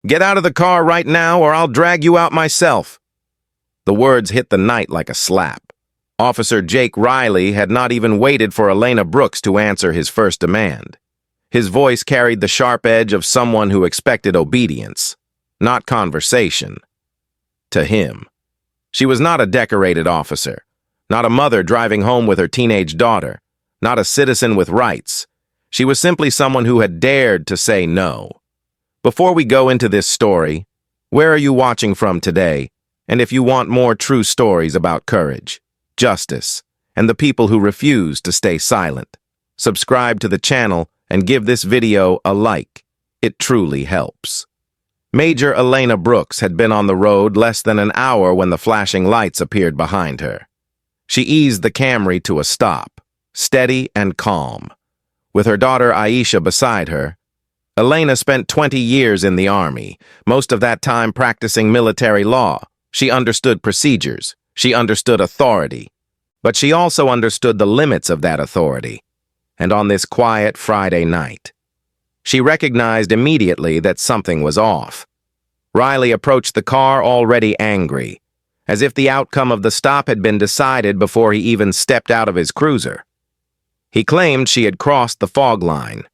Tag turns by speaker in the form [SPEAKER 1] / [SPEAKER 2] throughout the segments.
[SPEAKER 1] Get out of the car right now or I'll drag you out myself." The words hit the night like a slap. Officer Jake Riley had not even waited for Elena Brooks to answer his first demand. His voice carried the sharp edge of someone who expected obedience, not conversation. To him, she was not a decorated officer, not a mother driving home with her teenage daughter, not a citizen with rights. She was simply someone who had dared to say no. Before we go into this story, where are you watching from today? And if you want more true stories about courage, justice, and the people who refuse to stay silent, subscribe to the channel and give this video a like. It truly helps. Major Elena Brooks had been on the road less than an hour when the flashing lights appeared behind her. She eased the Camry to a stop, steady and calm. With her daughter Aisha beside her, Elena spent 20 years in the Army, most of that time practicing military law. She understood procedures. She understood authority. But she also understood the limits of that authority. And on this quiet Friday night, she recognized immediately that something was off. Riley approached the car already angry, as if the outcome of the stop had been decided before he even stepped out of his cruiser. He claimed she had crossed the fog line.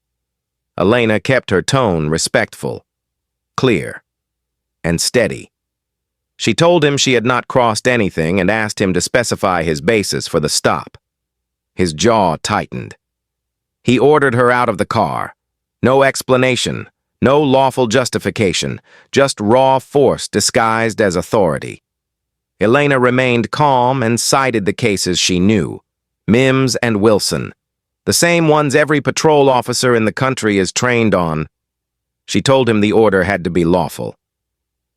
[SPEAKER 1] Elena kept her tone respectful, clear, and steady. She told him she had not crossed anything and asked him to specify his basis for the stop. His jaw tightened. He ordered her out of the car. No explanation, no lawful justification, just raw force disguised as authority. Elena remained calm and cited the cases she knew, Mims and Wilson, the same ones every patrol officer in the country is trained on. She told him the order had to be lawful.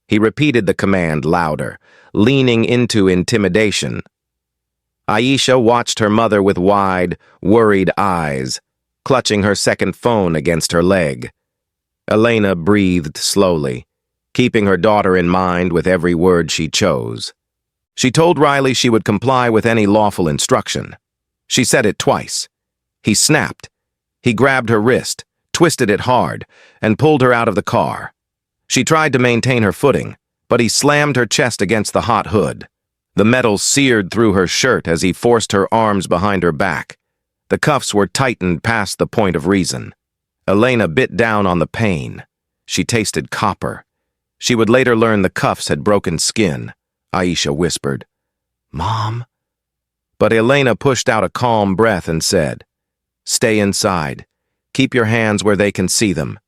[SPEAKER 1] He repeated the command louder, leaning into intimidation. Aisha watched her mother with wide, worried eyes, clutching her second phone against her leg. Elena breathed slowly, keeping her daughter in mind with every word she chose. She told Riley she would comply with any lawful instruction. She said it twice. He snapped. He grabbed her wrist, twisted it hard, and pulled her out of the car. She tried to maintain her footing, but he slammed her chest against the hot hood. The metal seared through her shirt as he forced her arms behind her back. The cuffs were tightened past the point of reason. Elena bit down on the pain. She tasted copper. She would later learn the cuffs had broken skin. Aisha whispered, "Mom?" But Elena pushed out a calm breath and said, "Stay inside. Keep your hands where they can see them."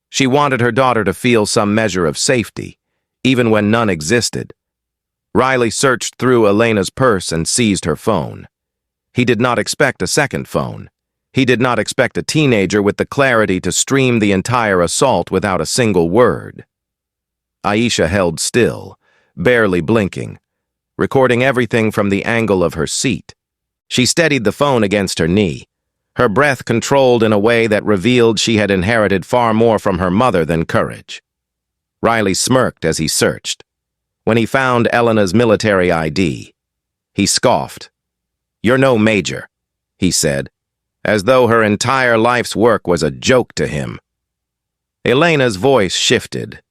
[SPEAKER 1] She wanted her daughter to feel some measure of safety, even when none existed. Riley searched through Elena's purse and seized her phone. He did not expect a second phone. He did not expect a teenager with the clarity to stream the entire assault without a single word. Aisha held still, barely blinking, recording everything from the angle of her seat. She steadied the phone against her knee, her breath controlled in a way that revealed she had inherited far more from her mother than courage. Riley smirked as he searched. When he found Elena's military ID, he scoffed. "You're no major," he said, as though her entire life's work was a joke to him. Elena's voice shifted.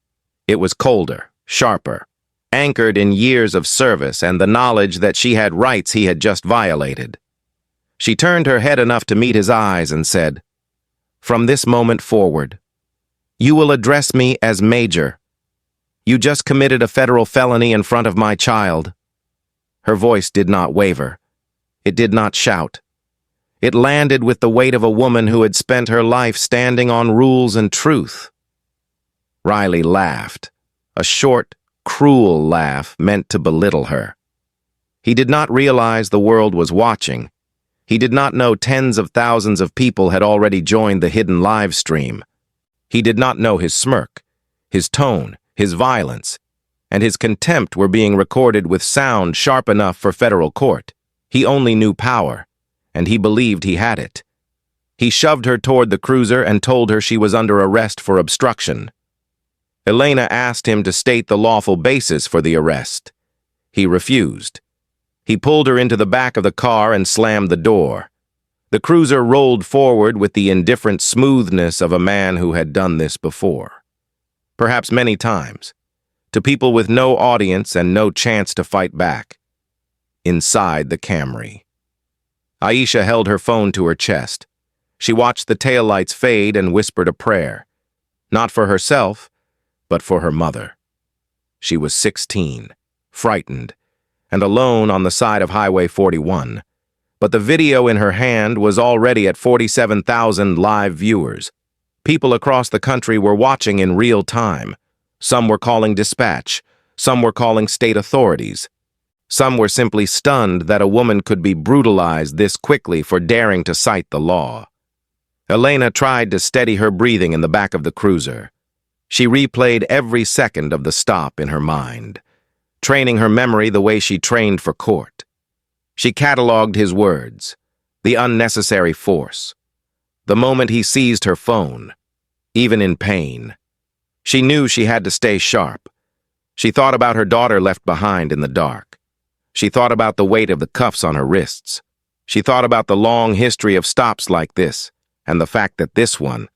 [SPEAKER 1] It was colder, sharper, anchored in years of service and the knowledge that she had rights he had just violated. She turned her head enough to meet his eyes and said, "From this moment forward, you will address me as Major. You just committed a federal felony in front of my child." Her voice did not waver. It did not shout. It landed with the weight of a woman who had spent her life standing on rules and truth. Riley laughed, a short, cruel laugh meant to belittle her. He did not realize the world was watching. He did not know tens of thousands of people had already joined the hidden live stream. He did not know his smirk, his tone, his violence, and his contempt were being recorded with sound sharp enough for federal court. He only knew power, and he believed he had it. He shoved her toward the cruiser and told her she was under arrest for obstruction. Elena asked him to state the lawful basis for the arrest. He refused. He pulled her into the back of the car and slammed the door. The cruiser rolled forward with the indifferent smoothness of a man who had done this before. perhaps many times, to people with no audience and no chance to fight back. Inside the Camry. Aisha held her phone to her chest. She watched the taillights fade and whispered a prayer. Not for herself, but for her mother. She was 16, frightened, and alone on the side of Highway 41. But the video in her hand was already at 47,000 live viewers. People across the country were watching in real time. Some were calling dispatch. Some were calling state authorities. Some were simply stunned that a woman could be brutalized this quickly for daring to cite the law. Elena tried to steady her breathing in the back of the cruiser. She replayed every second of the stop in her mind, training her memory the way she trained for court. She cataloged his words, the unnecessary force, the moment he seized her phone, even in pain. She knew she had to stay sharp. She thought about her daughter left behind in the dark. She thought about the weight of the cuffs on her wrists. She thought about the long history of stops like this, and the fact that this one,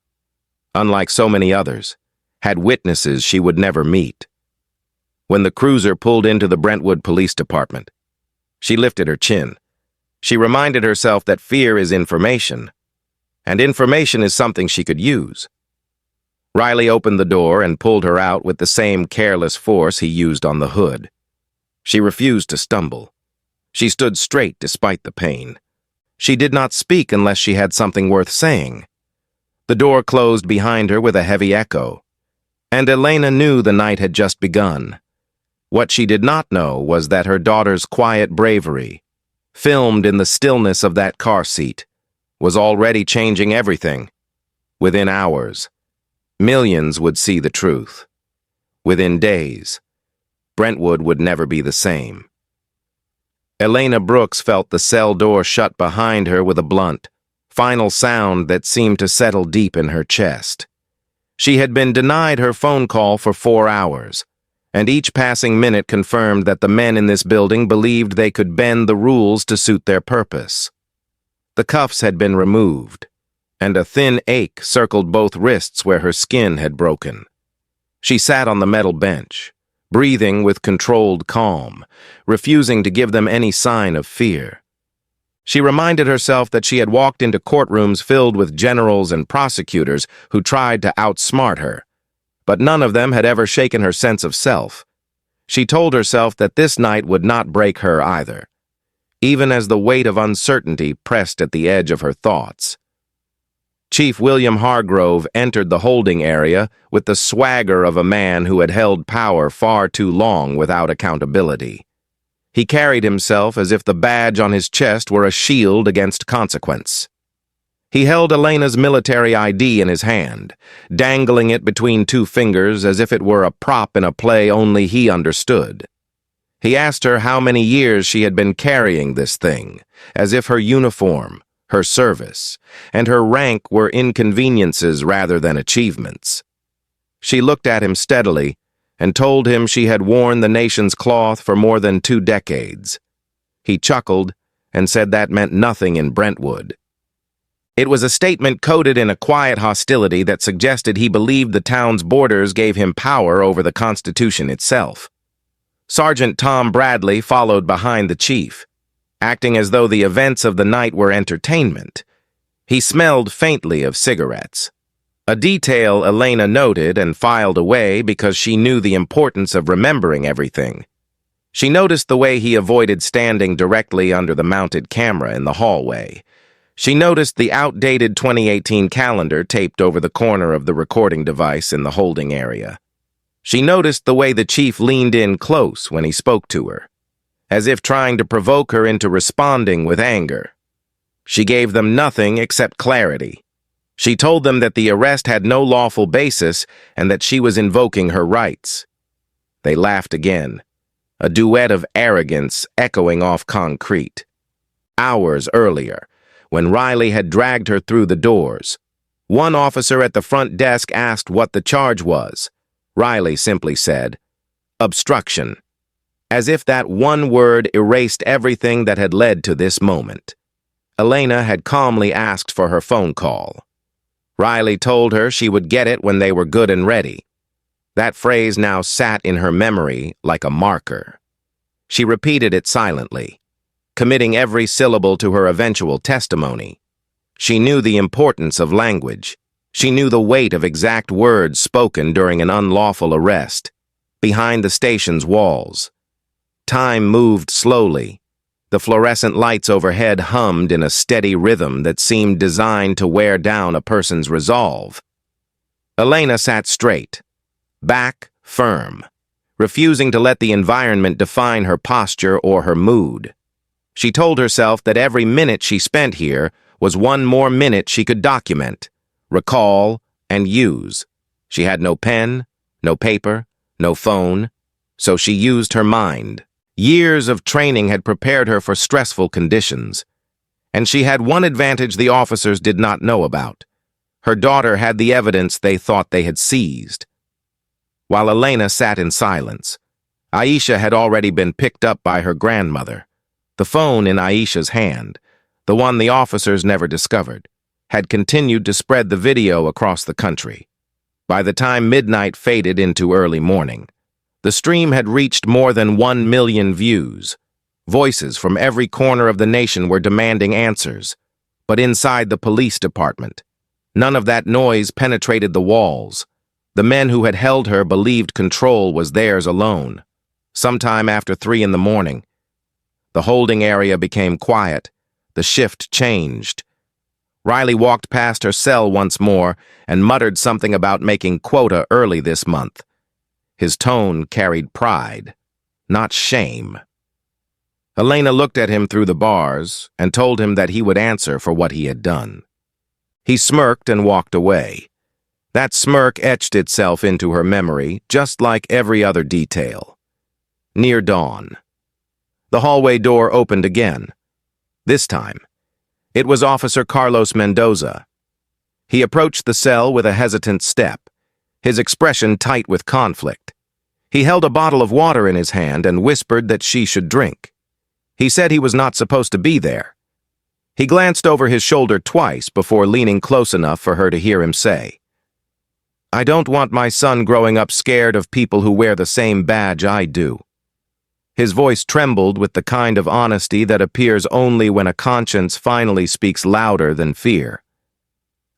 [SPEAKER 1] unlike so many others, had witnesses she would never meet. When the cruiser pulled into the Brentwood Police Department, she lifted her chin. She reminded herself that fear is information, and information is something she could use. Riley opened the door and pulled her out with the same careless force he used on the hood. She refused to stumble. She stood straight despite the pain. She did not speak unless she had something worth saying. The door closed behind her with a heavy echo, and Elena knew the night had just begun. What she did not know was that her daughter's quiet bravery, filmed in the stillness of that car seat, was already changing everything. Within hours, millions would see the truth. Within days, Brentwood would never be the same. Elena Brooks felt the cell door shut behind her with a blunt, final sound that seemed to settle deep in her chest. She had been denied her phone call for 4 hours, and each passing minute confirmed that the men in this building believed they could bend the rules to suit their purpose. The cuffs had been removed, and a thin ache circled both wrists where her skin had broken. She sat on the metal bench, breathing with controlled calm, refusing to give them any sign of fear. She reminded herself that she had walked into courtrooms filled with generals and prosecutors who tried to outsmart her, but none of them had ever shaken her sense of self. She told herself that this night would not break her either, even as the weight of uncertainty pressed at the edge of her thoughts. Chief William Hargrove entered the holding area with the swagger of a man who had held power far too long without accountability. He carried himself as if the badge on his chest were a shield against consequence. He held Elena's military ID in his hand, dangling it between 2 fingers as if it were a prop in a play only he understood. He asked her how many years she had been carrying this thing, as if her uniform, her service, and her rank were inconveniences rather than achievements. She looked at him steadily and told him she had worn the nation's cloth for more than 2 decades. He chuckled and said that meant nothing in Brentwood. It was a statement coded in a quiet hostility that suggested he believed the town's borders gave him power over the Constitution itself. Sergeant Tom Bradley followed behind the chief, acting as though the events of the night were entertainment. He smelled faintly of cigarettes, a detail Elena noted and filed away because she knew the importance of remembering everything. She noticed the way he avoided standing directly under the mounted camera in the hallway. She noticed the outdated 2018 calendar taped over the corner of the recording device in the holding area. She noticed the way the chief leaned in close when he spoke to her, as if trying to provoke her into responding with anger. She gave them nothing except clarity. She told them that the arrest had no lawful basis and that she was invoking her rights. They laughed again, a duet of arrogance echoing off concrete. Hours earlier, when Riley had dragged her through the doors, one officer at the front desk asked what the charge was. Riley simply said, "Obstruction," as if that one word erased everything that had led to this moment. Elena had calmly asked for her phone call. Riley told her she would get it when they were good and ready. That phrase now sat in her memory like a marker. She repeated it silently, committing every syllable to her eventual testimony. She knew the importance of language. She knew the weight of exact words spoken during an unlawful arrest, behind the station's walls. Time moved slowly. The fluorescent lights overhead hummed in a steady rhythm that seemed designed to wear down a person's resolve. Elena sat straight, back firm, refusing to let the environment define her posture or her mood. She told herself that every minute she spent here was one more minute she could document, recall, and use. She had no pen, no paper, no phone, so she used her mind. Years of training had prepared her for stressful conditions, and she had one advantage the officers did not know about. Her daughter had the evidence they thought they had seized. While Elena sat in silence, Aisha had already been picked up by her grandmother. The phone in Aisha's hand, the one the officers never discovered, had continued to spread the video across the country. By the time midnight faded into early morning, the stream had reached more than 1 million views. Voices from every corner of the nation were demanding answers. But inside the police department, none of that noise penetrated the walls. The men who had held her believed control was theirs alone. Sometime after 3 in the morning, the holding area became quiet. The shift changed. Riley walked past her cell once more and muttered something about making quota early this month. His tone carried pride, not shame. Elena looked at him through the bars and told him that he would answer for what he had done. He smirked and walked away. That smirk etched itself into her memory, just like every other detail. Near dawn, the hallway door opened again. This time, it was Officer Carlos Mendoza. He approached the cell with a hesitant step, his expression tight with conflict. He held a bottle of water in his hand and whispered that she should drink. He said he was not supposed to be there. He glanced over his shoulder twice before leaning close enough for her to hear him say, "I don't want my son growing up scared of people who wear the same badge I do." His voice trembled with the kind of honesty that appears only when a conscience finally speaks louder than fear.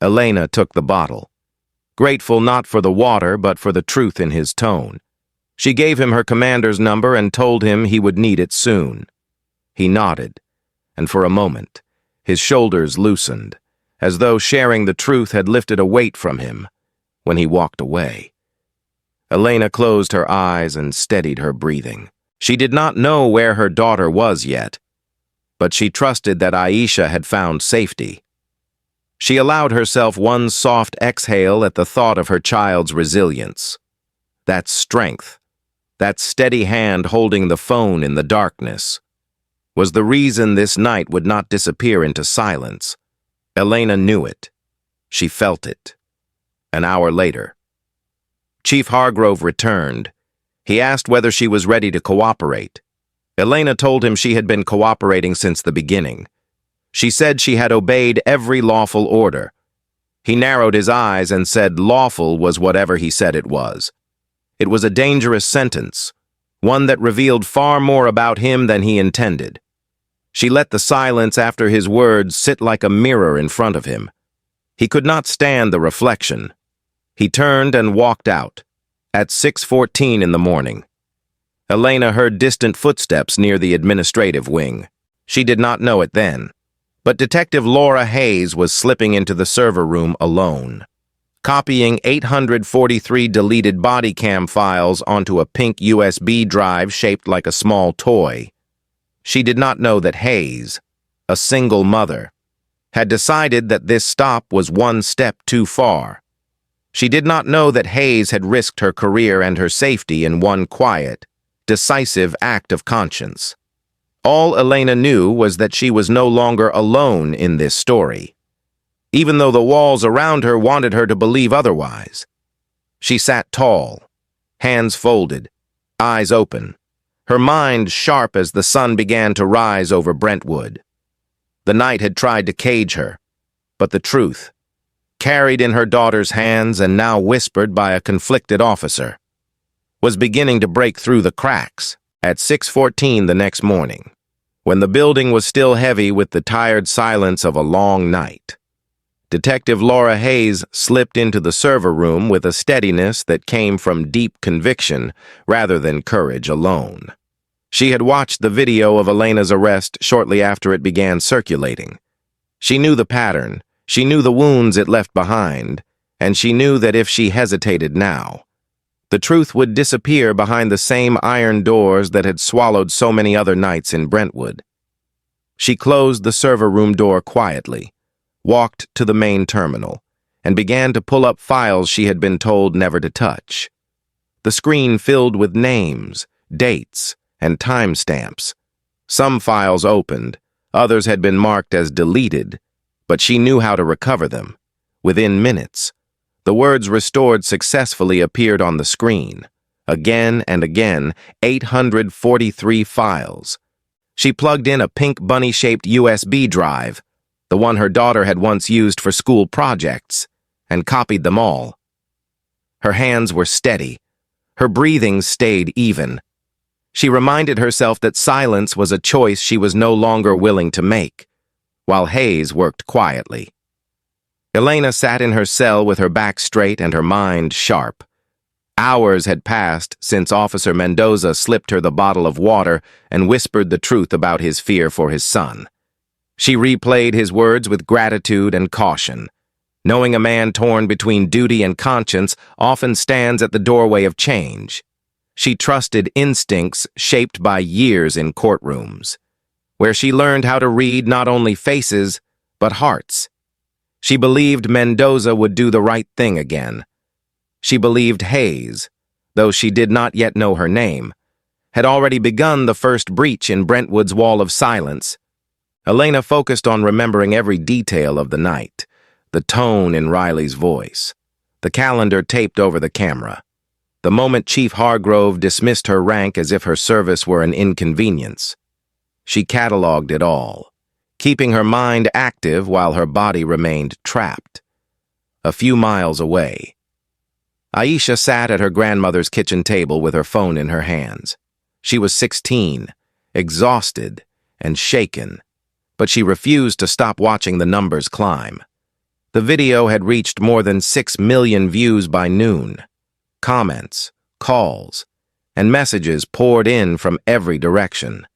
[SPEAKER 1] Elena took the bottle, grateful not for the water but for the truth in his tone. She gave him her commander's number and told him he would need it soon. He nodded, and for a moment, his shoulders loosened, as though sharing the truth had lifted a weight from him. When he walked away, Elena closed her eyes and steadied her breathing. She did not know where her daughter was yet, but she trusted that Aisha had found safety. She allowed herself one soft exhale at the thought of her child's resilience. That strength, that steady hand holding the phone in the darkness, was the reason this night would not disappear into silence. Elena knew it. She felt it. An hour later, Chief Hargrove returned. He asked whether she was ready to cooperate. Elena told him she had been cooperating since the beginning. She said she had obeyed every lawful order. He narrowed his eyes and said lawful was whatever he said it was. It was a dangerous sentence, one that revealed far more about him than he intended. She let the silence after his words sit like a mirror in front of him. He could not stand the reflection. He turned and walked out. At 6:14 in the morning, Elena heard distant footsteps near the administrative wing. She did not know it then, but Detective Laura Hayes was slipping into the server room alone, copying 843 deleted body cam files onto a pink USB drive shaped like a small toy. She did not know that Hayes, a single mother, had decided that this stop was one step too far. She did not know that Hayes had risked her career and her safety in one quiet, decisive act of conscience. All Elena knew was that she was no longer alone in this story, even though the walls around her wanted her to believe otherwise. She sat tall, hands folded, eyes open, her mind sharp as the sun began to rise over Brentwood. The night had tried to cage her, but the truth, carried in her daughter's hands and now whispered by a conflicted officer, was beginning to break through the cracks at 6:14 the next morning, when the building was still heavy with the tired silence of a long night. Detective Laura Hayes slipped into the server room with a steadiness that came from deep conviction rather than courage alone. She had watched the video of Elena's arrest shortly after it began circulating. She knew the pattern, she knew the wounds it left behind, and she knew that if she hesitated now, the truth would disappear behind the same iron doors that had swallowed so many other nights in Brentwood. She closed the server room door quietly, walked to the main terminal, and began to pull up files she had been told never to touch. The screen filled with names, dates, and timestamps. Some files opened, others had been marked as deleted, but she knew how to recover them. Within minutes, the words "restored successfully" appeared on the screen. Again and again, 843 files. She plugged in a pink bunny-shaped USB drive, the one her daughter had once used for school projects, and copied them all. Her hands were steady. Her breathing stayed even. She reminded herself that silence was a choice she was no longer willing to make, while Hayes worked quietly. Elena sat in her cell with her back straight and her mind sharp. Hours had passed since Officer Mendoza slipped her the bottle of water and whispered the truth about his fear for his son. She replayed his words with gratitude and caution, knowing a man torn between duty and conscience often stands at the doorway of change. She trusted instincts shaped by years in courtrooms, where she learned how to read not only faces, but hearts. She believed Mendoza would do the right thing again. She believed Hayes, though she did not yet know her name, had already begun the first breach in Brentwood's wall of silence. Elena focused on remembering every detail of the night, the tone in Riley's voice, the calendar taped over the camera, the moment Chief Hargrove dismissed her rank as if her service were an inconvenience. She cataloged it all, keeping her mind active while her body remained trapped. A few miles away, Aisha sat at her grandmother's kitchen table with her phone in her hands. She was 16, exhausted and shaken, but she refused to stop watching the numbers climb. The video had reached more than 6 million views by noon. Comments, calls, and messages poured in from every direction.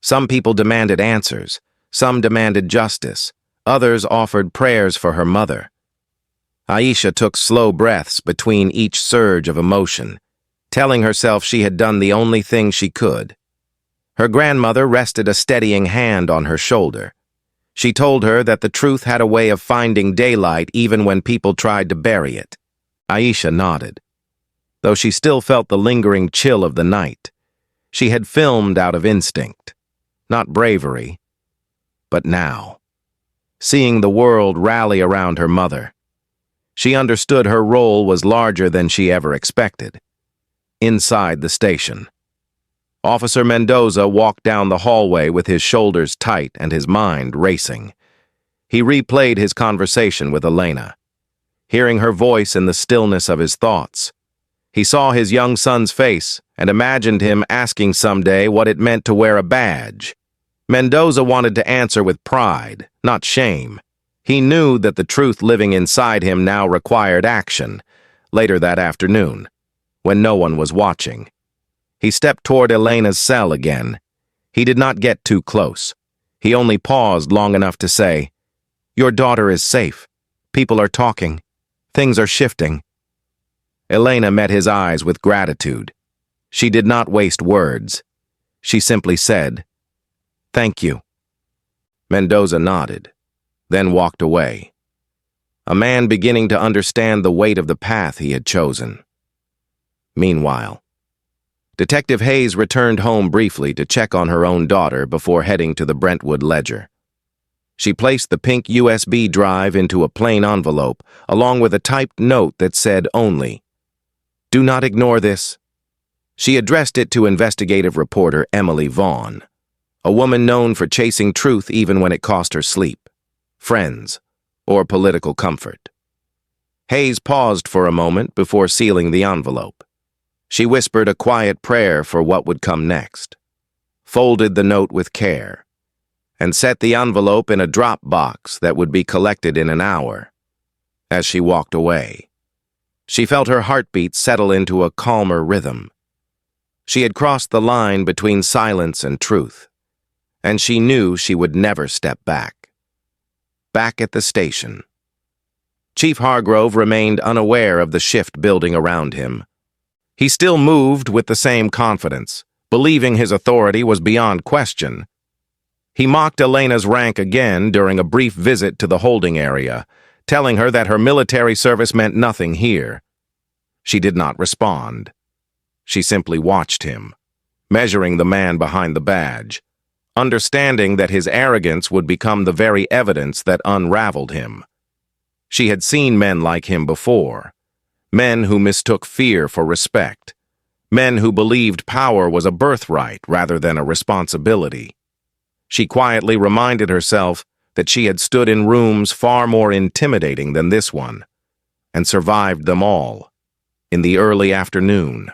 [SPEAKER 1] Some people demanded answers, some demanded justice, others offered prayers for her mother. Aisha took slow breaths between each surge of emotion, telling herself she had done the only thing she could. Her grandmother rested a steadying hand on her shoulder. She told her that the truth had a way of finding daylight even when people tried to bury it. Aisha nodded. Though she still felt the lingering chill of the night, she had filmed out of instinct, not bravery. But now, seeing the world rally around her mother, she understood her role was larger than she ever expected. Inside the station, Officer Mendoza walked down the hallway with his shoulders tight and his mind racing. He replayed his conversation with Elena, hearing her voice in the stillness of his thoughts. He saw his young son's face and imagined him asking someday what it meant to wear a badge. Mendoza wanted to answer with pride, not shame. He knew that the truth living inside him now required action. Later that afternoon, when no one was watching, he stepped toward Elena's cell again. He did not get too close. He only paused long enough to say, "Your daughter is safe. People are talking. Things are shifting." Elena met his eyes with gratitude. She did not waste words. She simply said, "Thank you." Mendoza nodded, then walked away, a man beginning to understand the weight of the path he had chosen. Meanwhile, Detective Hayes returned home briefly to check on her own daughter before heading to the Brentwood Ledger. She placed the pink USB drive into a plain envelope, along with a typed note that said only, "Do not ignore this." She addressed it to investigative reporter Emily Vaughn, a woman known for chasing truth even when it cost her sleep, friends, or political comfort. Hayes paused for a moment before sealing the envelope. She whispered a quiet prayer for what would come next, folded the note with care, and set the envelope in a drop box that would be collected in an hour. As she walked away, she felt her heartbeat settle into a calmer rhythm. She had crossed the line between silence and truth, and she knew she would never step back. Back at the station, Chief Hargrove remained unaware of the shift building around him. He still moved with the same confidence, believing his authority was beyond question. He mocked Elena's rank again during a brief visit to the holding area, telling her that her military service meant nothing here. She did not respond. She simply watched him, measuring the man behind the badge, understanding that his arrogance would become the very evidence that unraveled him. She had seen men like him before, men who mistook fear for respect, men who believed power was a birthright rather than a responsibility. She quietly reminded herself that she had stood in rooms far more intimidating than this one, and survived them all, in the early afternoon.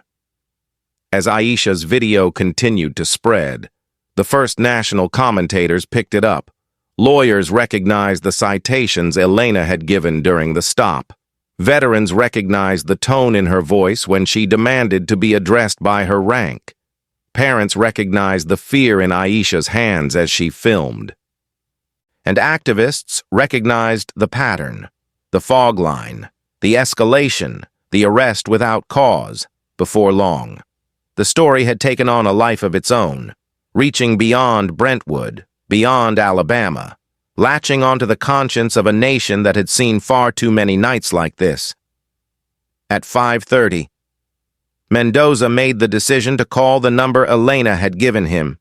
[SPEAKER 1] As Aisha's video continued to spread, the First National commentators picked it up. Lawyers recognized the citations Elena had given during the stop. Veterans recognized the tone in her voice when she demanded to be addressed by her rank. Parents recognized the fear in Aisha's hands as she filmed. And activists recognized the pattern, the fog line, the escalation, the arrest without cause. Before long, the story had taken on a life of its own, reaching beyond Brentwood, beyond Alabama, latching onto the conscience of a nation that had seen far too many nights like this. At 5:30, Mendoza made the decision to call the number Elena had given him.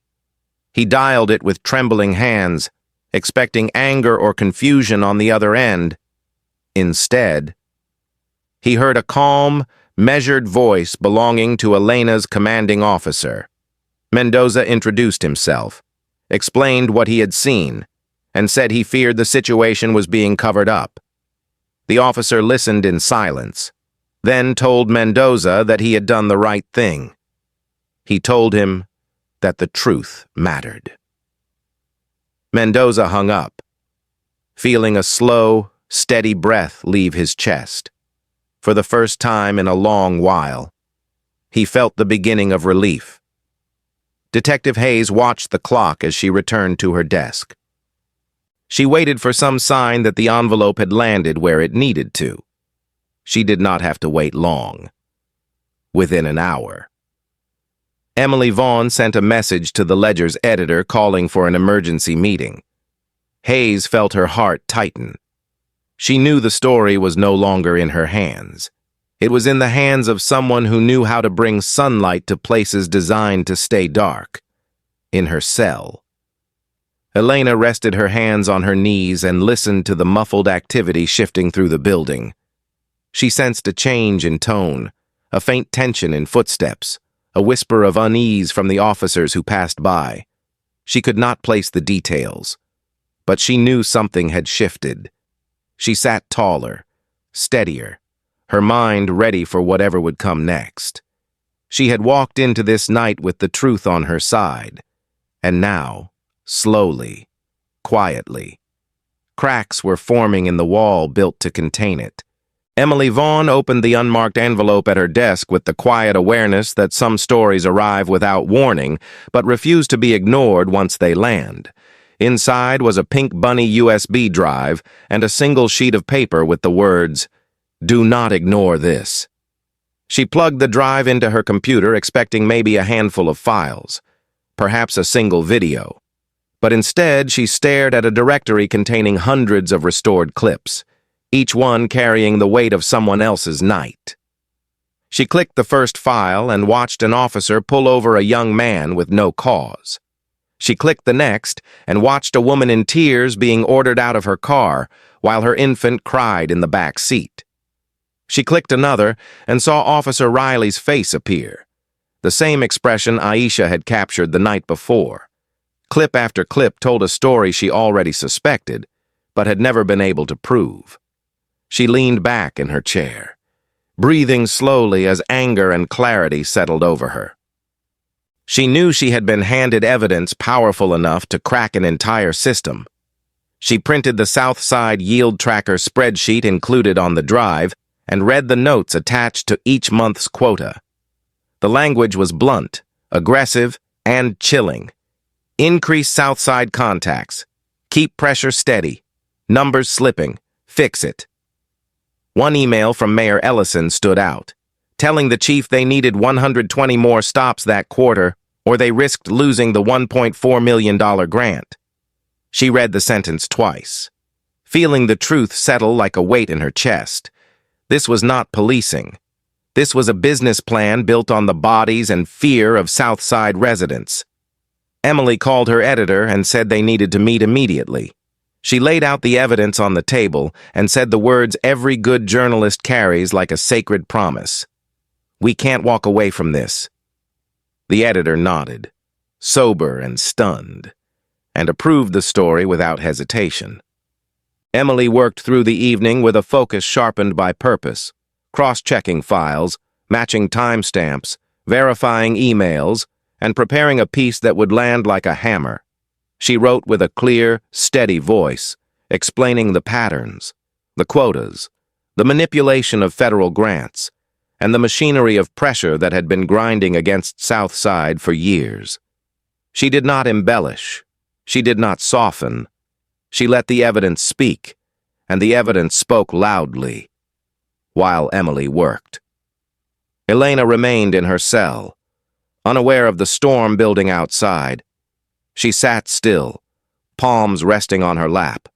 [SPEAKER 1] He dialed it with trembling hands, expecting anger or confusion on the other end. Instead, he heard a calm, measured voice belonging to Elena's commanding officer. Mendoza introduced himself, explained what he had seen, and said he feared the situation was being covered up. The officer listened in silence, then told Mendoza that he had done the right thing. He told him that the truth mattered. Mendoza hung up, feeling a slow, steady breath leave his chest. For the first time in a long while, he felt the beginning of relief. Detective Hayes watched the clock as she returned to her desk. She waited for some sign that the envelope had landed where it needed to. She did not have to wait long. Within an hour, Emily Vaughn sent a message to the Ledger's editor calling for an emergency meeting. Hayes felt her heart tighten. She knew the story was no longer in her hands. It was in the hands of someone who knew how to bring sunlight to places designed to stay dark. In her cell. Elena rested her hands on her knees and listened to the muffled activity shifting through the building. She sensed a change in tone, a faint tension in footsteps, a whisper of unease from the officers who passed by. She could not place the details, but she knew something had shifted. She sat taller, steadier, her mind ready for whatever would come next. She had walked into this night with the truth on her side, and now, slowly, quietly, cracks were forming in the wall built to contain it. Emily Vaughn opened the unmarked envelope at her desk with the quiet awareness that some stories arrive without warning, but refuse to be ignored once they land. Inside was a pink bunny USB drive and a single sheet of paper with the words, "Do not ignore this." She plugged the drive into her computer, expecting maybe a handful of files, perhaps a single video. But instead, she stared at a directory containing hundreds of restored clips, each one carrying the weight of someone else's night. She clicked the first file and watched an officer pull over a young man with no cause. She clicked the next and watched a woman in tears being ordered out of her car while her infant cried in the back seat. She clicked another and saw Officer Riley's face appear, the same expression Aisha had captured the night before. Clip after clip told a story she already suspected, but had never been able to prove. She leaned back in her chair, breathing slowly as anger and clarity settled over her. She knew she had been handed evidence powerful enough to crack an entire system. She printed the Southside Yield Tracker spreadsheet included on the drive and read the notes attached to each month's quota. The language was blunt, aggressive, and chilling. Increase Southside contacts. Keep pressure steady. Numbers slipping. Fix it. One email from Mayor Ellison stood out, telling the chief they needed 120 more stops that quarter or they risked losing the $1.4 million grant. She read the sentence twice, feeling the truth settle like a weight in her chest. This was not policing. This was a business plan built on the bodies and fear of Southside residents. Emily called her editor and said they needed to meet immediately. She laid out the evidence on the table and said the words every good journalist carries like a sacred promise. "We can't walk away from this." The editor nodded, sober and stunned, and approved the story without hesitation. Emily worked through the evening with a focus sharpened by purpose, cross-checking files, matching timestamps, verifying emails, and preparing a piece that would land like a hammer. She wrote with a clear, steady voice, explaining the patterns, the quotas, the manipulation of federal grants, and the machinery of pressure that had been grinding against Southside for years. She did not embellish. She did not soften. She let the evidence speak, and the evidence spoke loudly, while Emily worked. Elena remained in her cell, unaware of the storm building outside. She sat still, palms resting on her lap,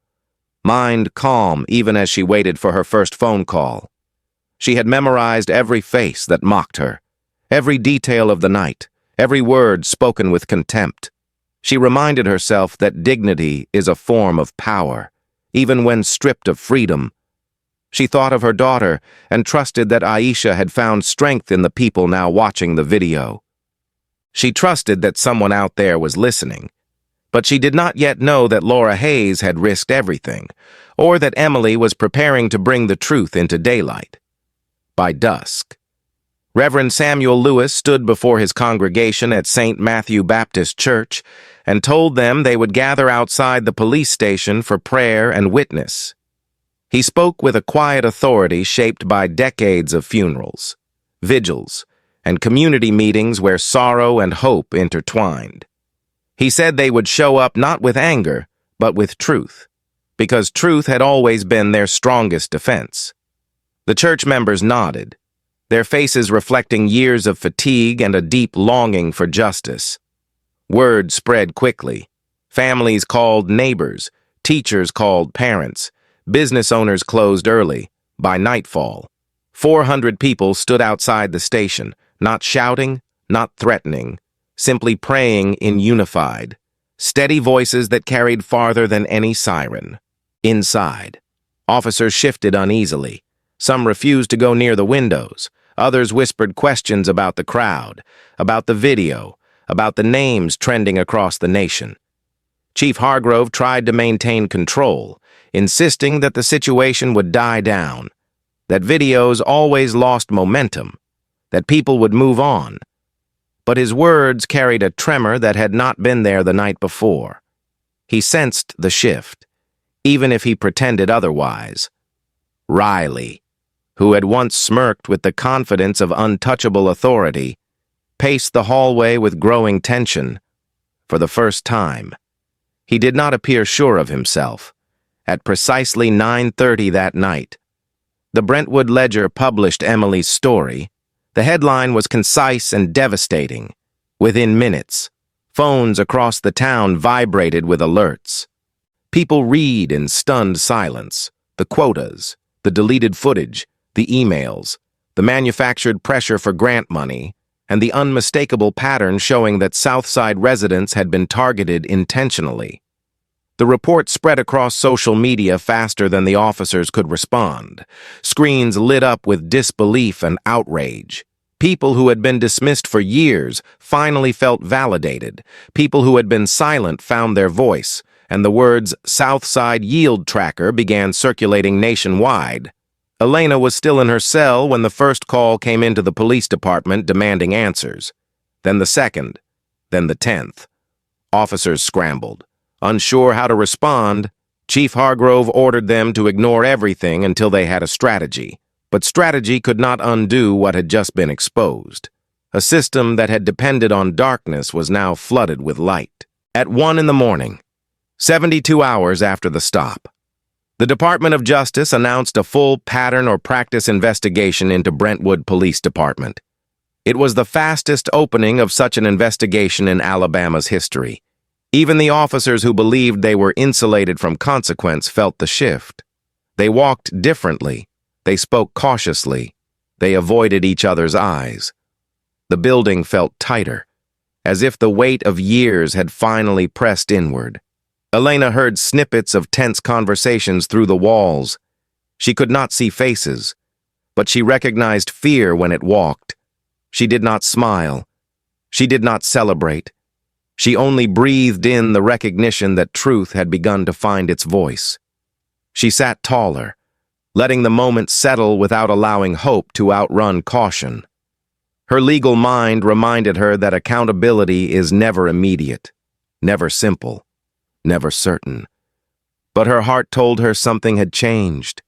[SPEAKER 1] mind calm even as she waited for her first phone call. She had memorized every face that mocked her, every detail of the night, every word spoken with contempt. She reminded herself that dignity is a form of power, even when stripped of freedom. She thought of her daughter and trusted that Aisha had found strength in the people now watching the video. She trusted that someone out there was listening, but she did not yet know that Laura Hayes had risked everything, or that Emily was preparing to bring the truth into daylight. By dusk, Reverend Samuel Lewis stood before his congregation at St. Matthew Baptist Church and told them they would gather outside the police station for prayer and witness. He spoke with a quiet authority shaped by decades of funerals, vigils, and community meetings where sorrow and hope intertwined. He said they would show up not with anger, but with truth, because truth had always been their strongest defense. The church members nodded, their faces reflecting years of fatigue and a deep longing for justice. Word spread quickly. Families called neighbors, teachers called parents, business owners closed early. By nightfall, 400 people stood outside the station, not shouting, not threatening, simply praying in unified, steady voices that carried farther than any siren. Inside, officers shifted uneasily. Some refused to go near the windows. Others whispered questions about the crowd, about the video, about the names trending across the nation. Chief Hargrove tried to maintain control, insisting that the situation would die down, that videos always lost momentum, that people would move on. But his words carried a tremor that had not been there the night before. He sensed the shift, even if he pretended otherwise. Riley, who had once smirked with the confidence of untouchable authority, paced the hallway with growing tension. For the first time, he did not appear sure of himself. At precisely 9:30 that night, the Brentwood Ledger published Emily's story. The headline was concise and devastating. Within minutes, phones across the town vibrated with alerts. People read in stunned silence, the quotas, the deleted footage, the emails, the manufactured pressure for grant money, and the unmistakable pattern showing that Southside residents had been targeted intentionally. The report spread across social media faster than the officers could respond. Screens lit up with disbelief and outrage. People who had been dismissed for years finally felt validated. People who had been silent found their voice, and the words Southside Yield Tracker began circulating nationwide. Elena was still in her cell when the first call came into the police department demanding answers. Then the second, then the 10th. Officers scrambled. Unsure how to respond, Chief Hargrove ordered them to ignore everything until they had a strategy. But strategy could not undo what had just been exposed. A system that had depended on darkness was now flooded with light. At 1 in the morning, 72 hours after the stop, the Department of Justice announced a full pattern or practice investigation into Brentwood Police Department. It was the fastest opening of such an investigation in Alabama's history. Even the officers who believed they were insulated from consequence felt the shift. They walked differently. They spoke cautiously. They avoided each other's eyes. The building felt tighter, as if the weight of years had finally pressed inward. Elena heard snippets of tense conversations through the walls. She could not see faces, but she recognized fear when it walked. She did not smile. She did not celebrate. She only breathed in the recognition that truth had begun to find its voice. She sat taller, letting the moment settle without allowing hope to outrun caution. Her legal mind reminded her that accountability is never immediate, never simple, never certain. But her heart told her something had changed.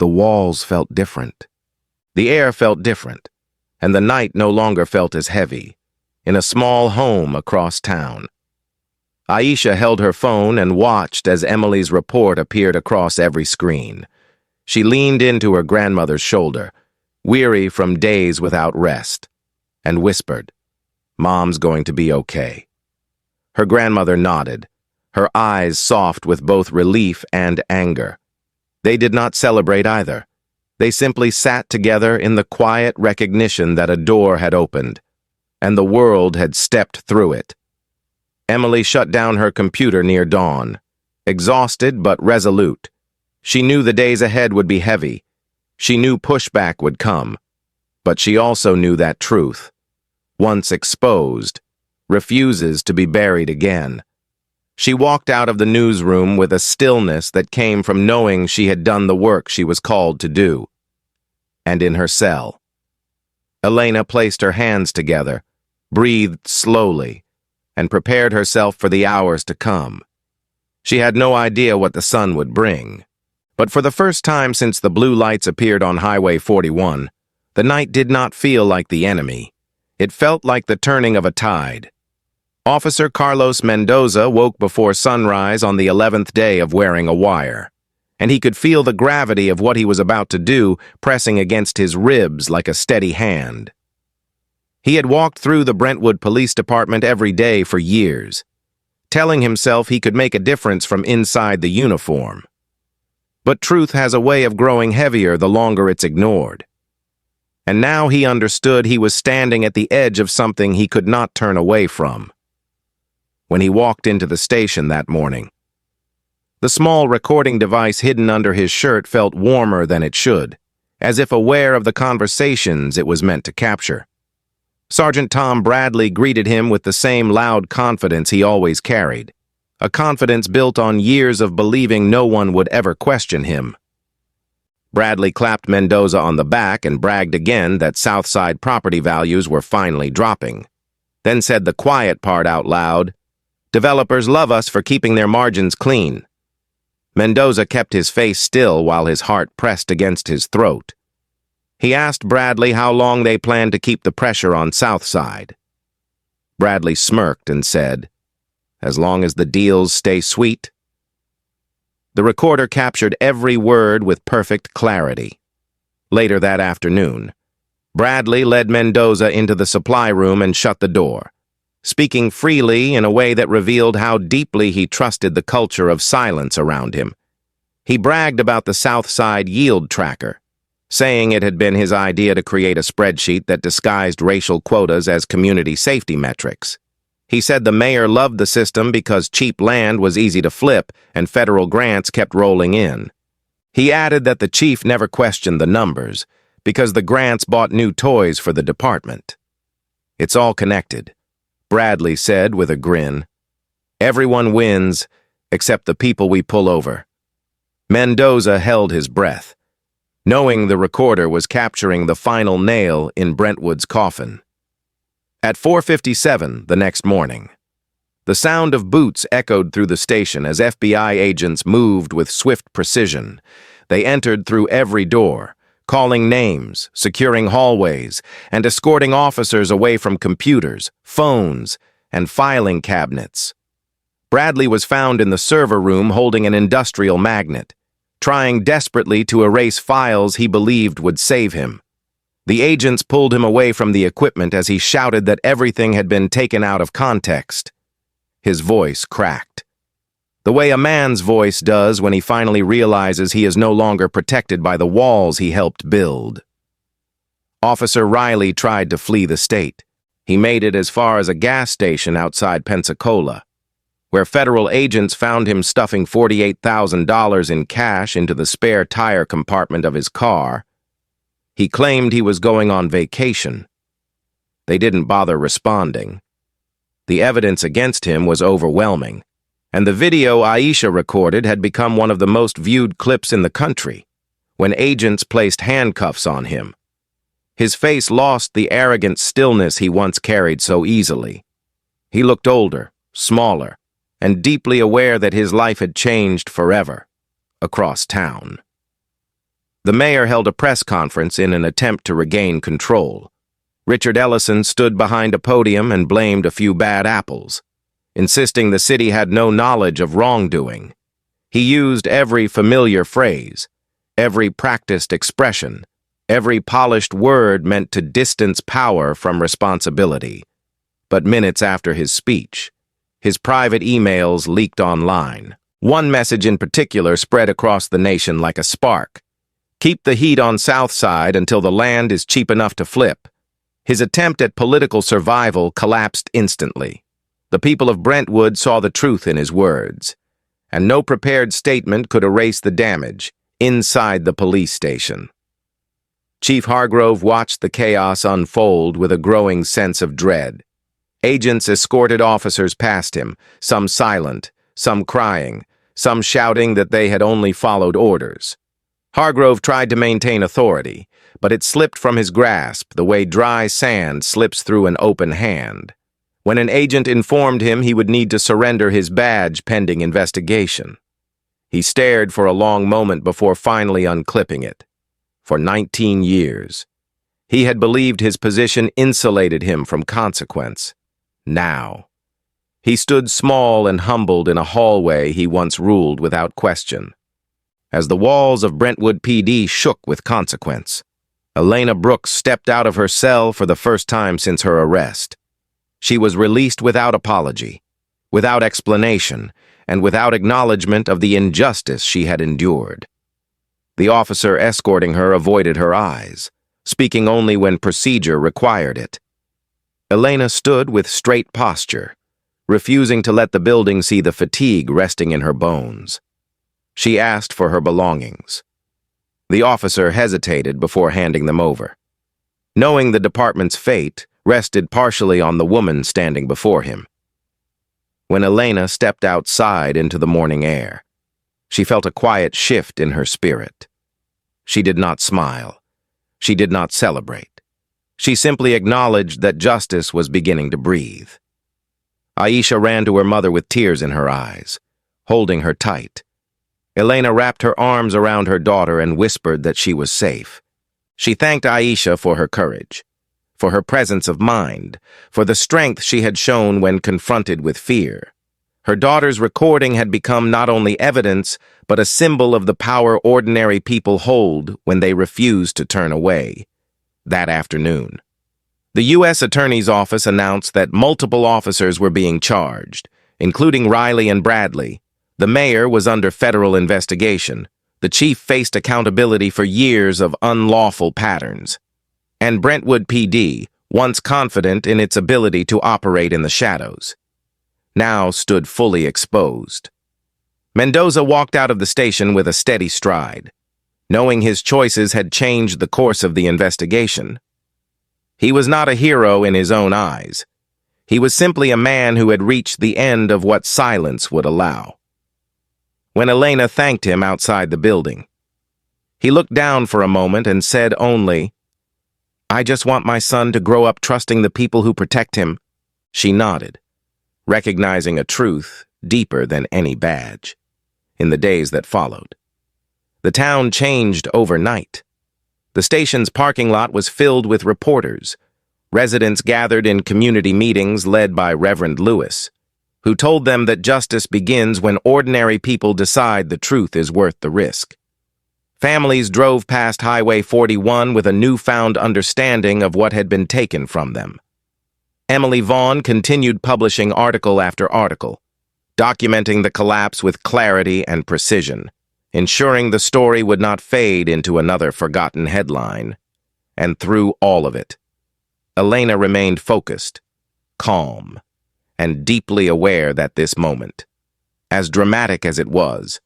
[SPEAKER 1] The walls felt different. The air felt different, and the night no longer felt as heavy. In a small home across town, Aisha held her phone and watched as Emily's report appeared across every screen. She leaned into her grandmother's shoulder, weary from days without rest, and whispered, "Mom's going to be okay." Her grandmother nodded, her eyes soft with both relief and anger. They did not celebrate either. They simply sat together in the quiet recognition that a door had opened, and the world had stepped through it. Emily shut down her computer near dawn, exhausted but resolute. She knew the days ahead would be heavy. She knew pushback would come. But she also knew that truth, once exposed, refuses to be buried again. She walked out of the newsroom with a stillness that came from knowing she had done the work she was called to do. And in her cell, Elena placed her hands together, breathed slowly, and prepared herself for the hours to come. She had no idea what the sun would bring. But for the first time since the blue lights appeared on Highway 41, the night did not feel like the enemy. It felt like the turning of a tide. Officer Carlos Mendoza woke before sunrise on the 11th day of wearing a wire, and he could feel the gravity of what he was about to do pressing against his ribs like a steady hand. He had walked through the Brentwood Police Department every day for years, telling himself he could make a difference from inside the uniform. But truth has a way of growing heavier the longer it's ignored. And now he understood he was standing at the edge of something he could not turn away from. When he walked into the station that morning, the small recording device hidden under his shirt felt warmer than it should, as if aware of the conversations it was meant to capture. Sergeant Tom Bradley greeted him with the same loud confidence he always carried, a confidence built on years of believing no one would ever question him. Bradley clapped Mendoza on the back and bragged again that Southside property values were finally dropping, then said the quiet part out loud, "Developers love us for keeping their margins clean." Mendoza kept his face still while his heart pressed against his throat. He asked Bradley how long they planned to keep the pressure on Southside. Bradley smirked and said, "As long as the deals stay sweet." The recorder captured every word with perfect clarity. Later that afternoon, Bradley led Mendoza into the supply room and shut the door, speaking freely in a way that revealed how deeply he trusted the culture of silence around him. He bragged about the Southside Yield Tracker, saying it had been his idea to create a spreadsheet that disguised racial quotas as community safety metrics. He said the mayor loved the system because cheap land was easy to flip and federal grants kept rolling in. He added that the chief never questioned the numbers because the grants bought new toys for the department. "It's all connected," Bradley said with a grin. "Everyone wins except the people we pull over." Mendoza held his breath. knowing the recorder was capturing the final nail in Brentwood's coffin. At 4:57 the next morning, the sound of boots echoed through the station as FBI agents moved with swift precision. They entered through every door, calling names, securing hallways, and escorting officers away from computers, phones, and filing cabinets. Bradley was found in the server room holding an industrial magnet, trying desperately to erase files he believed would save him. The agents pulled him away from the equipment as he shouted that everything had been taken out of context. His voice cracked, the way a man's voice does when he finally realizes he is no longer protected by the walls he helped build. Officer Riley tried to flee the state. He made it as far as a gas station outside Pensacola, where federal agents found him stuffing $48,000 in cash into the spare tire compartment of his car. He claimed he was going on vacation. They didn't bother responding. The evidence against him was overwhelming, and the video Aisha recorded had become one of the most viewed clips in the country when agents placed handcuffs on him. His face lost the arrogant stillness he once carried so easily. He looked older, smaller, and deeply aware that his life had changed forever, across town. The mayor held a press conference in an attempt to regain control. Richard Ellison stood behind a podium and blamed a few bad apples, insisting the city had no knowledge of wrongdoing. He used every familiar phrase, every practiced expression, every polished word meant to distance power from responsibility. But minutes after his speech, his private emails leaked online. One message in particular spread across the nation like a spark. Keep the heat on South Side until the land is cheap enough to flip. His attempt at political survival collapsed instantly. The people of Brentwood saw the truth in his words, and no prepared statement could erase the damage inside the police station. Chief Hargrove watched the chaos unfold with a growing sense of dread. Agents escorted officers past him, some silent, some crying, some shouting that they had only followed orders. Hargrove tried to maintain authority, but it slipped from his grasp the way dry sand slips through an open hand. When an agent informed him he would need to surrender his badge pending investigation, he stared for a long moment before finally unclipping it. For 19 years, he had believed his position insulated him from consequence. Now, he stood small and humbled in a hallway he once ruled without question. As the walls of Brentwood PD shook with consequence, Elena Brooks stepped out of her cell for the first time since her arrest. She was released without apology, without explanation, and without acknowledgement of the injustice she had endured. The officer escorting her avoided her eyes, speaking only when procedure required it. Elena stood with straight posture, refusing to let the building see the fatigue resting in her bones. She asked for her belongings. The officer hesitated before handing them over, knowing the department's fate rested partially on the woman standing before him. When Elena stepped outside into the morning air, she felt a quiet shift in her spirit. She did not smile. She did not celebrate. She simply acknowledged that justice was beginning to breathe. Aisha ran to her mother with tears in her eyes, holding her tight. Elena wrapped her arms around her daughter and whispered that she was safe. She thanked Aisha for her courage, for her presence of mind, for the strength she had shown when confronted with fear. Her daughter's recording had become not only evidence, but a symbol of the power ordinary people hold when they refuse to turn away. That afternoon, the U.S. Attorney's Office announced that multiple officers were being charged, including Riley and Bradley. The mayor was under federal investigation. The chief faced accountability for years of unlawful patterns. And Brentwood PD, once confident in its ability to operate in the shadows, now stood fully exposed. Mendoza walked out of the station with a steady stride, knowing his choices had changed the course of the investigation. He was not a hero in his own eyes. He was simply a man who had reached the end of what silence would allow. When Elena thanked him outside the building, He looked down for a moment and said only, "I just want my son to grow up trusting the people who protect him." She nodded, recognizing a truth deeper than any badge. In the days that followed, the town changed overnight. The station's parking lot was filled with reporters. Residents gathered in community meetings led by Reverend Lewis, who told them that justice begins when ordinary people decide the truth is worth the risk. Families drove past Highway 41 with a newfound understanding of what had been taken from them. Emily Vaughn continued publishing article after article, documenting the collapse with clarity and precision, ensuring the story would not fade into another forgotten headline. And through all of it, Elena remained focused, calm, and deeply aware that this moment, as dramatic as it was,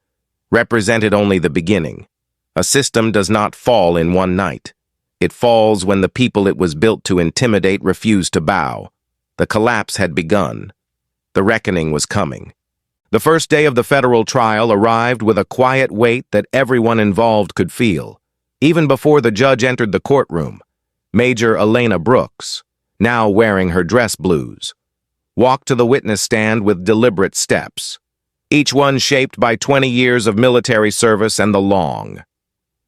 [SPEAKER 1] represented only the beginning. A system does not fall in one night. It falls when the people it was built to intimidate refuse to bow. The collapse had begun. The reckoning was coming. The first day of the federal trial arrived with a quiet weight that everyone involved could feel. Even before the judge entered the courtroom, Major Elena Brooks, now wearing her dress blues, walked to the witness stand with deliberate steps, each one shaped by 20 years of military service and the long,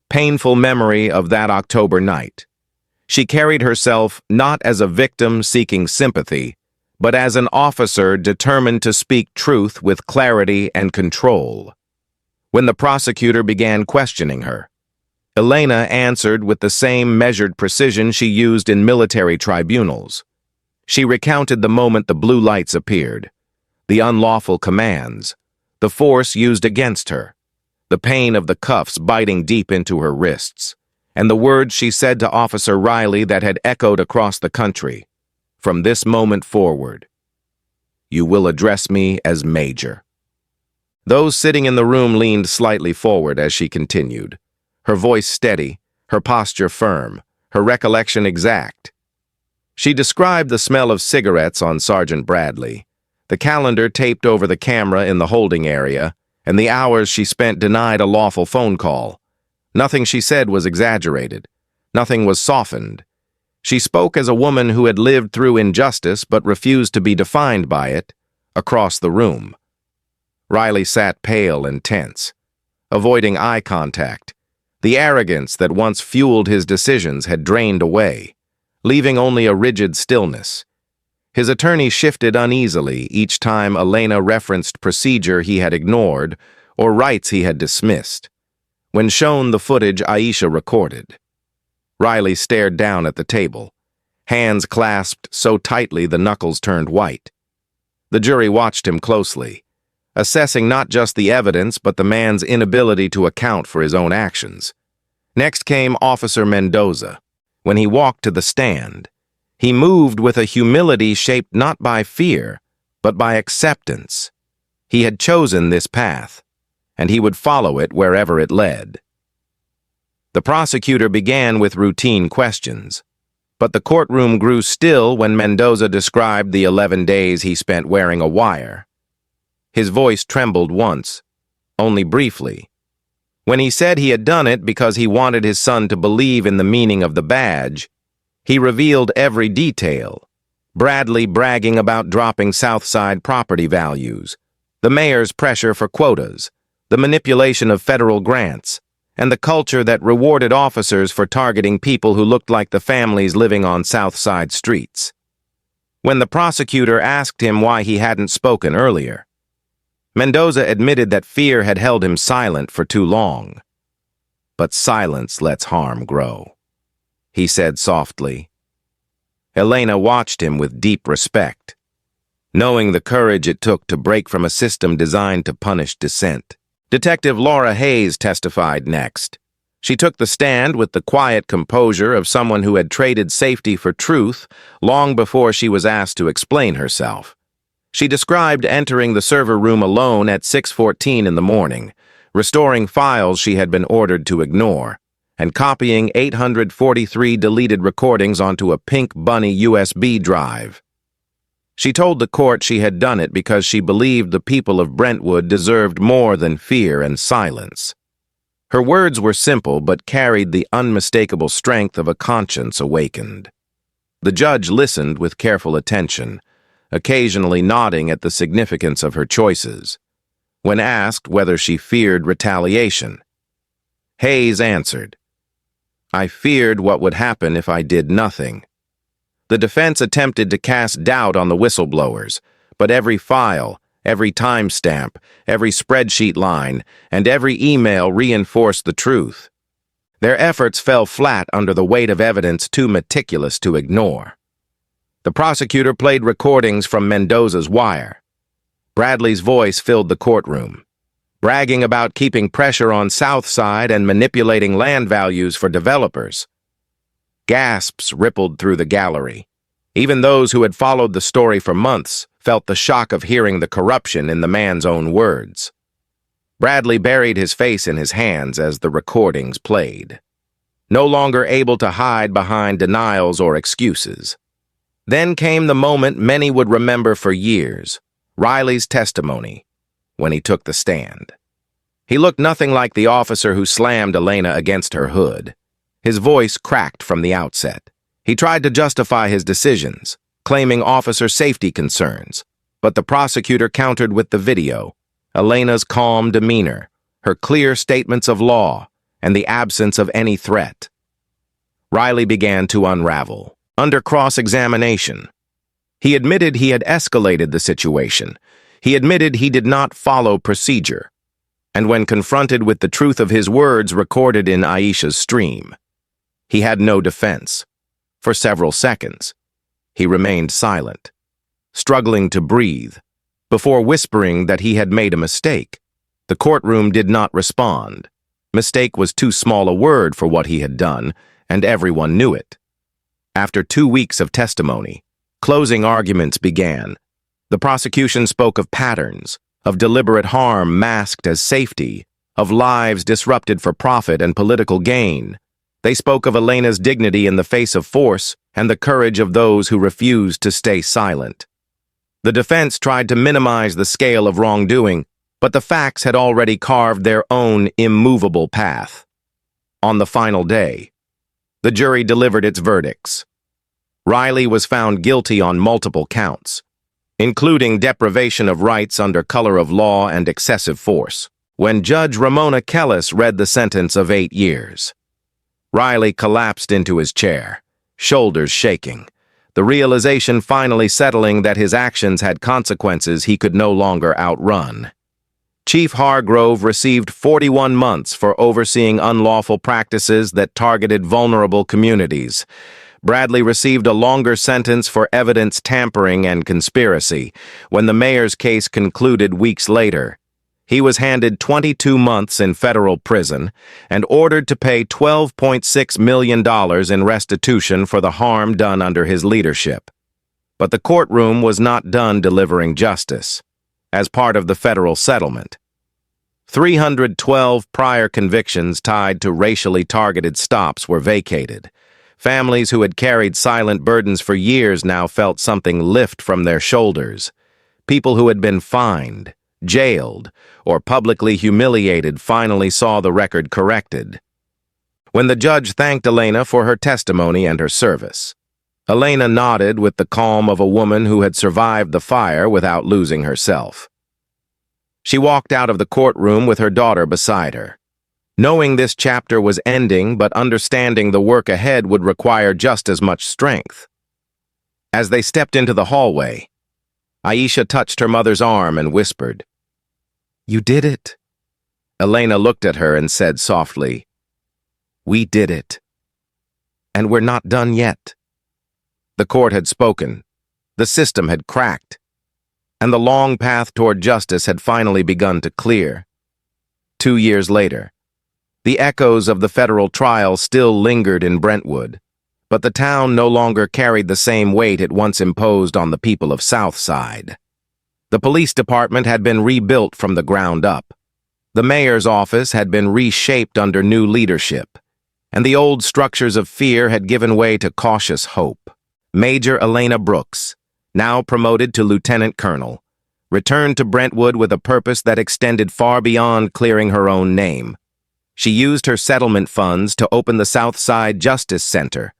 [SPEAKER 1] painful memory of that October night. She carried herself not as a victim seeking sympathy, but as an officer determined to speak truth with clarity and control. When the prosecutor began questioning her, Elena answered with the same measured precision she used in military tribunals. She recounted the moment the blue lights appeared, the unlawful commands, the force used against her, the pain of the cuffs biting deep into her wrists, and the words she said to Officer Riley that had echoed across the country. "From this moment forward, you will address me as Major." Those sitting in the room leaned slightly forward as she continued, her voice steady, her posture firm, her recollection exact. She described the smell of cigarettes on Sergeant Bradley, the calendar taped over the camera in the holding area, and the hours she spent denied a lawful phone call. Nothing she said was exaggerated. Nothing was softened. She spoke as a woman who had lived through injustice but refused to be defined by it, across the room. Riley sat pale and tense, avoiding eye contact. The arrogance that once fueled his decisions had drained away, leaving only a rigid stillness. His attorney shifted uneasily each time Elena referenced procedure he had ignored or rights he had dismissed. When shown the footage Aisha recorded, Riley stared down at the table, hands clasped so tightly the knuckles turned white. The jury watched him closely, assessing not just the evidence but the man's inability to account for his own actions. Next came Officer Mendoza. When he walked to the stand, he moved with a humility shaped not by fear, but by acceptance. He had chosen this path, and he would follow it wherever it led. The prosecutor began with routine questions, but the courtroom grew still when Mendoza described the 11 days he spent wearing a wire. His voice trembled once, only briefly. When he said he had done it because he wanted his son to believe in the meaning of the badge, he revealed every detail. Bradley bragging about dropping Southside property values, the mayor's pressure for quotas, the manipulation of federal grants, and the culture that rewarded officers for targeting people who looked like the families living on Southside streets. When the prosecutor asked him why he hadn't spoken earlier, Mendoza admitted that fear had held him silent for too long. But silence lets harm grow, he said softly. Elena watched him with deep respect, knowing the courage it took to break from a system designed to punish dissent. Detective Laura Hayes testified next. She took the stand with the quiet composure of someone who had traded safety for truth long before she was asked to explain herself. She described entering the server room alone at 6:14 in the morning, restoring files she had been ordered to ignore, and copying 843 deleted recordings onto a pink bunny USB drive. She told the court she had done it because she believed the people of Brentwood deserved more than fear and silence. Her words were simple but carried the unmistakable strength of a conscience awakened. The judge listened with careful attention, occasionally nodding at the significance of her choices. When asked whether she feared retaliation, Hayes answered, "I feared what would happen if I did nothing." The defense attempted to cast doubt on the whistleblowers, but every file, every timestamp, every spreadsheet line, and every email reinforced the truth. Their efforts fell flat under the weight of evidence too meticulous to ignore. The prosecutor played recordings from Mendoza's wire. Bradley's voice filled the courtroom, bragging about keeping pressure on Southside and manipulating land values for developers. Gasps rippled through the gallery. Even those who had followed the story for months felt the shock of hearing the corruption in the man's own words. Bradley buried his face in his hands as the recordings played, no longer able to hide behind denials or excuses. Then came the moment many would remember for years, Riley's testimony, when he took the stand. He looked nothing like the officer who slammed Elena against her hood. His voice cracked from the outset. He tried to justify his decisions, claiming officer safety concerns, but the prosecutor countered with the video, Elena's calm demeanor, her clear statements of law, and the absence of any threat. Riley began to unravel. Under cross-examination, he admitted he had escalated the situation. He admitted he did not follow procedure. And when confronted with the truth of his words recorded in Aisha's stream, he had no defense. For several seconds, he remained silent, struggling to breathe, before whispering that he had made a mistake. The courtroom did not respond. Mistake was too small a word for what he had done, and everyone knew it. After 2 weeks of testimony, closing arguments began. The prosecution spoke of patterns, of deliberate harm masked as safety, of lives disrupted for profit and political gain. They spoke of Elena's dignity in the face of force and the courage of those who refused to stay silent. The defense tried to minimize the scale of wrongdoing, but the facts had already carved their own immovable path. On the final day, the jury delivered its verdicts. Riley was found guilty on multiple counts, including deprivation of rights under color of law and excessive force. When Judge Ramona Kellis read the sentence of 8 years, Riley collapsed into his chair, shoulders shaking, the realization finally settling that his actions had consequences he could no longer outrun. Chief Hargrove received 41 months for overseeing unlawful practices that targeted vulnerable communities. Bradley received a longer sentence for evidence tampering and conspiracy. When the mayor's case concluded weeks later, he was handed 22 months in federal prison and ordered to pay $12.6 million in restitution for the harm done under his leadership. But the courtroom was not done delivering justice. As part of the federal settlement, 312 prior convictions tied to racially targeted stops were vacated. Families who had carried silent burdens for years now felt something lift from their shoulders. People who had been fined, jailed, or publicly humiliated finally saw the record corrected. When the judge thanked Elena for her testimony and her service, Elena nodded with the calm of a woman who had survived the fire without losing herself. She walked out of the courtroom with her daughter beside her. Knowing this chapter was ending but understanding the work ahead would require just as much strength. As they stepped into the hallway, Aisha touched her mother's arm and whispered, "You did it." Elena looked at her and said softly, "We did it. And we're not done yet." The court had spoken, the system had cracked, and the long path toward justice had finally begun to clear. 2 years later, the echoes of the federal trial still lingered in Brentwood, but the town no longer carried the same weight it once imposed on the people of Southside. The police department had been rebuilt from the ground up. The mayor's office had been reshaped under new leadership, and the old structures of fear had given way to cautious hope. Major Elena Brooks, now promoted to lieutenant colonel, returned to Brentwood with a purpose that extended far beyond clearing her own name. She used her settlement funds to open the Southside Justice Center,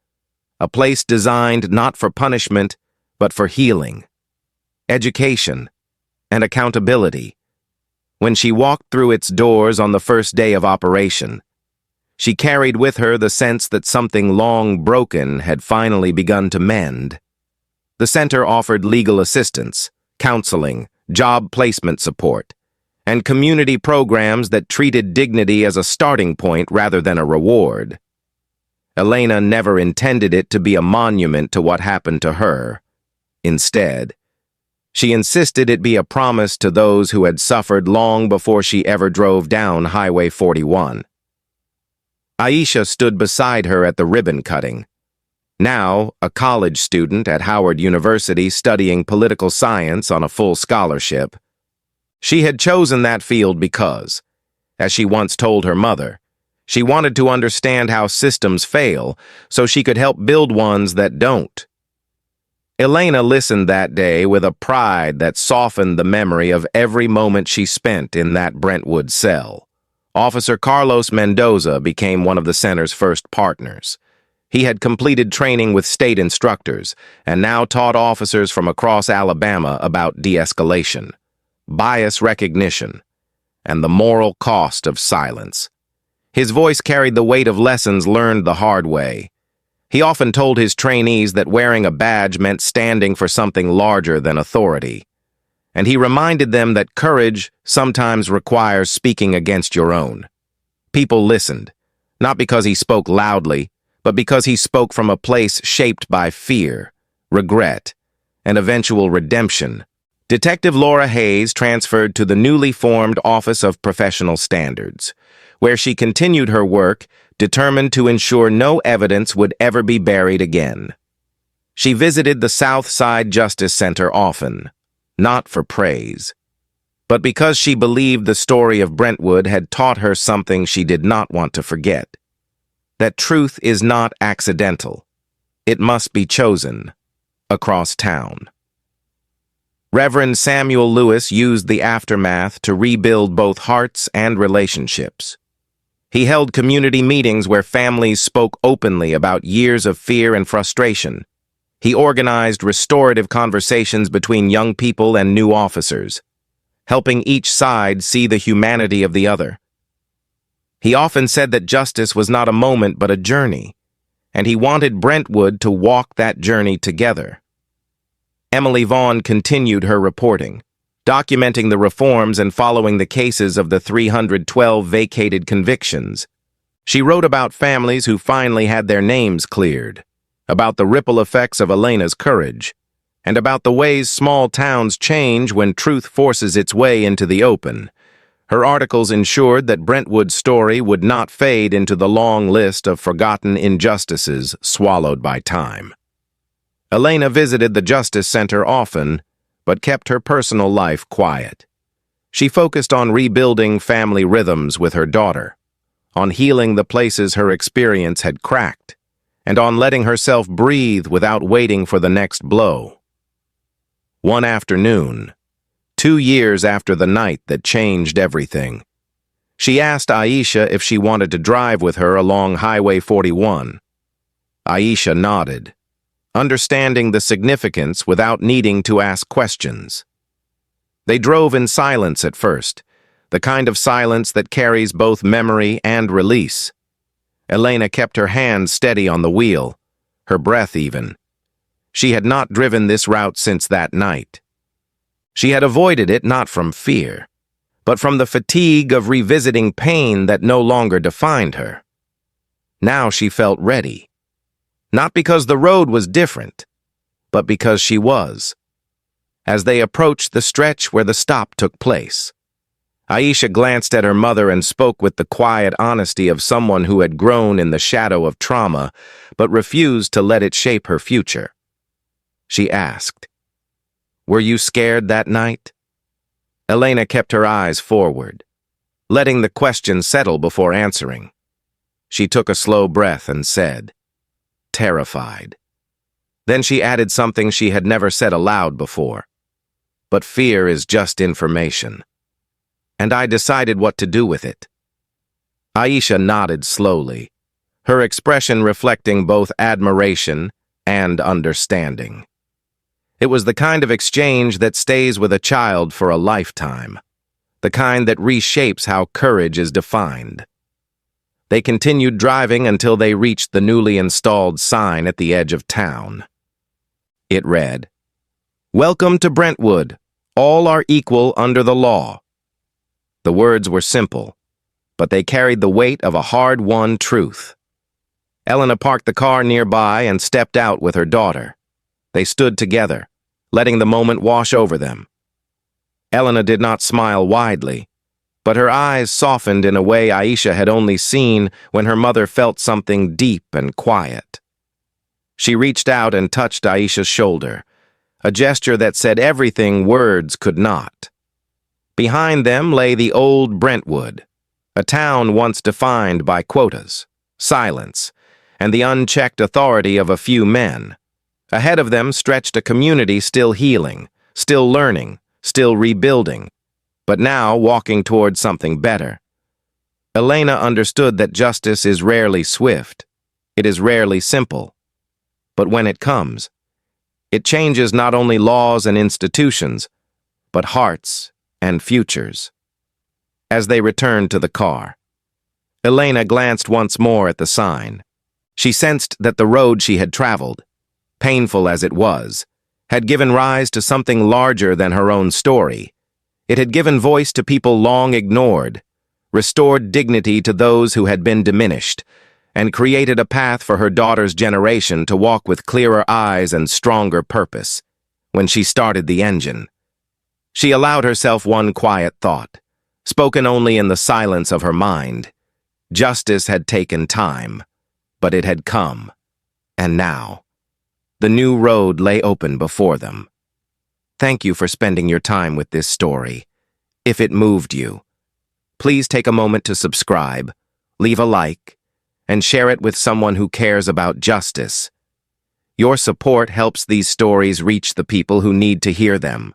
[SPEAKER 1] a place designed not for punishment, but for healing, education, and accountability. When she walked through its doors on the first day of operation, she carried with her the sense that something long broken had finally begun to mend. The center offered legal assistance, counseling, job placement support, and community programs that treated dignity as a starting point rather than a reward. Elena never intended it to be a monument to what happened to her. Instead, she insisted it be a promise to those who had suffered long before she ever drove down Highway 41. Aisha stood beside her at the ribbon cutting. Now, a college student at Howard University studying political science on a full scholarship, she had chosen that field because, as she once told her mother, she wanted to understand how systems fail so she could help build ones that don't. Elena listened that day with a pride that softened the memory of every moment she spent in that Brentwood cell. Officer Carlos Mendoza became one of the center's first partners. He had completed training with state instructors and now taught officers from across Alabama about de-escalation, bias recognition, and the moral cost of silence. His voice carried the weight of lessons learned the hard way. He often told his trainees that wearing a badge meant standing for something larger than authority. And he reminded them that courage sometimes requires speaking against your own. People listened, not because he spoke loudly, but because he spoke from a place shaped by fear, regret, and eventual redemption. Detective Laura Hayes transferred to the newly formed Office of Professional Standards, where she continued her work, determined to ensure no evidence would ever be buried again. She visited the Southside Justice Center often, not for praise, but because she believed the story of Brentwood had taught her something she did not want to forget. That truth is not accidental. It must be chosen across town. Reverend Samuel Lewis used the aftermath to rebuild both hearts and relationships. He held community meetings where families spoke openly about years of fear and frustration. He organized restorative conversations between young people and new officers, helping each side see the humanity of the other. He often said that justice was not a moment but a journey, and he wanted Brentwood to walk that journey together. Emily Vaughn continued her reporting, documenting the reforms and following the cases of the 312 vacated convictions. She wrote about families who finally had their names cleared, about the ripple effects of Elena's courage, and about the ways small towns change when truth forces its way into the open. Her articles ensured that Brentwood's story would not fade into the long list of forgotten injustices swallowed by time. Elena visited the Justice Center often, but kept her personal life quiet. She focused on rebuilding family rhythms with her daughter, on healing the places her experience had cracked, and on letting herself breathe without waiting for the next blow. One afternoon, 2 years after the night that changed everything, she asked Aisha if she wanted to drive with her along Highway 41. Aisha nodded, understanding the significance without needing to ask questions. They drove in silence at first, the kind of silence that carries both memory and release. Elena kept her hand steady on the wheel, her breath even. She had not driven this route since that night. She had avoided it not from fear, but from the fatigue of revisiting pain that no longer defined her. Now she felt ready. Not because the road was different, but because she was. As they approached the stretch where the stop took place, Aisha glanced at her mother and spoke with the quiet honesty of someone who had grown in the shadow of trauma, but refused to let it shape her future. She asked, "Were you scared that night?" Elena kept her eyes forward, letting the question settle before answering. She took a slow breath and said, "Terrified." Then she added something she had never said aloud before. "But fear is just information. And I decided what to do with it." Aisha nodded slowly, her expression reflecting both admiration and understanding. It was the kind of exchange that stays with a child for a lifetime, the kind that reshapes how courage is defined. They continued driving until they reached the newly installed sign at the edge of town. It read, "Welcome to Brentwood. All are equal under the law." The words were simple, but they carried the weight of a hard-won truth. Elena parked the car nearby and stepped out with her daughter. They stood together, letting the moment wash over them. Elena did not smile widely, but her eyes softened in a way Aisha had only seen when her mother felt something deep and quiet. She reached out and touched Aisha's shoulder, a gesture that said everything words could not. Behind them lay the old Brentwood, a town once defined by quotas, silence, and the unchecked authority of a few men. Ahead of them stretched a community still healing, still learning, still rebuilding, but now walking towards something better. Elena understood that justice is rarely swift. It is rarely simple. But when it comes, it changes not only laws and institutions, but hearts and futures. As they returned to the car, Elena glanced once more at the sign. She sensed that the road she had traveled, painful as it was, had given rise to something larger than her own story. It had given voice to people long ignored, restored dignity to those who had been diminished, and created a path for her daughter's generation to walk with clearer eyes and stronger purpose. When she started the engine, she allowed herself one quiet thought, spoken only in the silence of her mind. Justice had taken time, but it had come. And now, the new road lay open before them. Thank you for spending your time with this story. If it moved you, please take a moment to subscribe, leave a like, and share it with someone who cares about justice. Your support helps these stories reach the people who need to hear them.